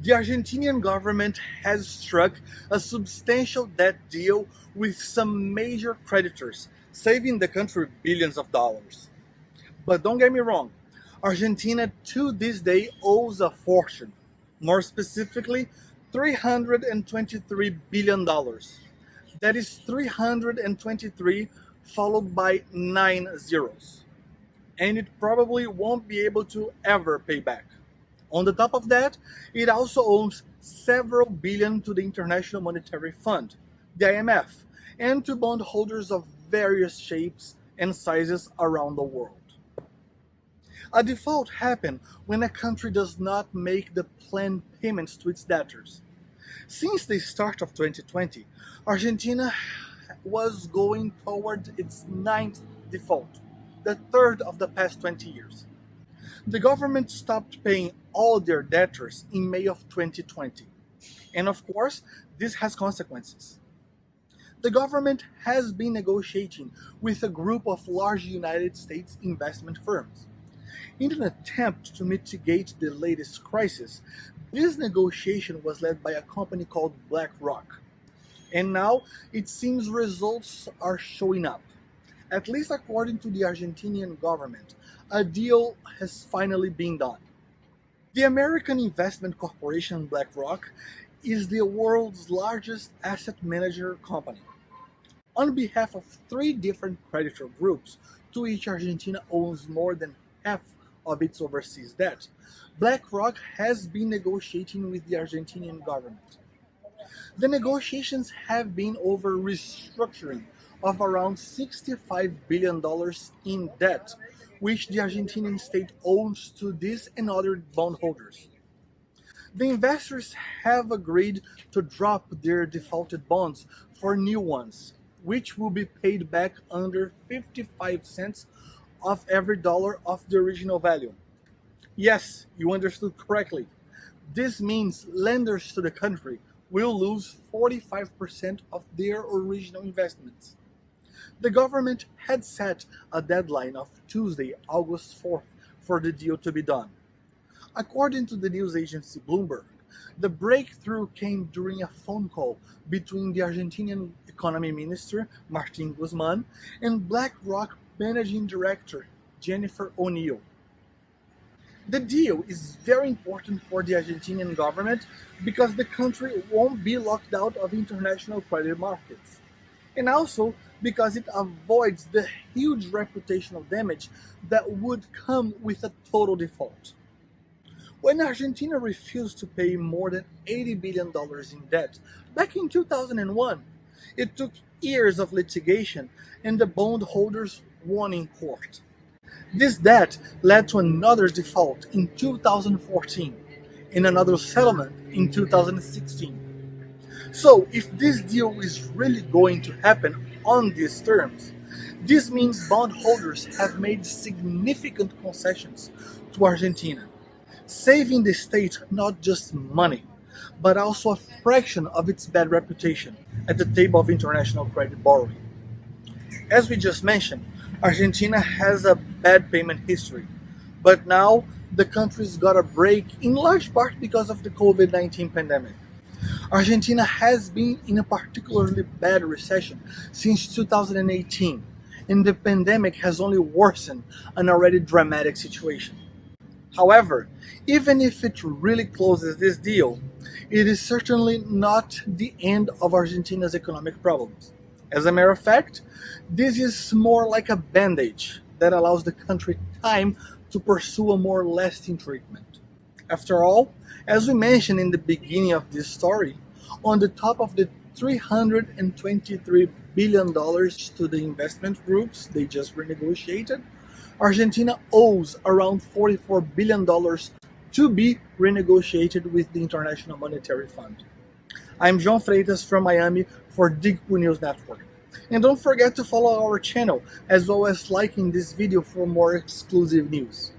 The Argentinian government has struck a substantial debt deal with some major creditors, saving the country billions of dollars. But don't get me wrong, Argentina to this day owes a fortune, more specifically, $323 billion. That is 323 followed by 9 zeros. And it probably won't be able to ever pay back. On the top of that, it also owns several billion to the International Monetary Fund, the IMF, and to bondholders of various shapes and sizes around the world. A default happens when a country does not make the planned payments to its debtors. Since the start of 2020, Argentina was going toward its ninth default, the third of the past 20 years. The government stopped paying all their debtors in May of 2020. And of course, this has consequences. The government has been negotiating with a group of large United States investment firms. In an attempt to mitigate the latest crisis, this negotiation was led by a company called BlackRock. And now it seems results are showing up. At least according to the Argentinian government, a deal has finally been done. The American investment corporation BlackRock is the world's largest asset manager company. On behalf of three different creditor groups, to which Argentina owns more than half of its overseas debt, BlackRock has been negotiating with the Argentinian government. The negotiations have been over restructuring of around $65 billion in debt, which the Argentinian state owns to these and other bondholders. The investors have agreed to drop their defaulted bonds for new ones, which will be paid back under 55 cents of every dollar of the original value. Yes, you understood correctly. This means lenders to the country will lose 45% of their original investments. The government had set a deadline of Tuesday, August 4th, for the deal to be done. According to the news agency Bloomberg, the breakthrough came during a phone call between the Argentinian economy minister, Martin Guzman, and BlackRock managing director, Jennifer O'Neill. The deal is very important for the Argentinian government because the country won't be locked out of international credit markets, and also because it avoids the huge reputational damage that would come with a total default. When Argentina refused to pay more than $80 billion in debt back in 2001, it took years of litigation and the bondholders won in court. This debt led to another default in 2014 and another settlement in 2016. So, if this deal is really going to happen on these terms, this means bondholders have made significant concessions to Argentina, saving the state not just money, but also a fraction of its bad reputation at the table of international credit borrowing. As we just mentioned, Argentina has a bad payment history, but now the country's got a break in large part because of the COVID-19 pandemic. Argentina has been in a particularly bad recession since 2018, and the pandemic has only worsened an already dramatic situation. However, even if it really closes this deal, it is certainly not the end of Argentina's economic problems. As a matter of fact, this is more like a bandage that allows the country time to pursue a more lasting treatment. After all, as we mentioned in the beginning of this story, on the top of the $323 billion to the investment groups they just renegotiated, Argentina owes around $44 billion to be renegotiated with the International Monetary Fund. I'm João Freitas from Miami for Digpu News Network. And don't forget to follow our channel as well as liking this video for more exclusive news.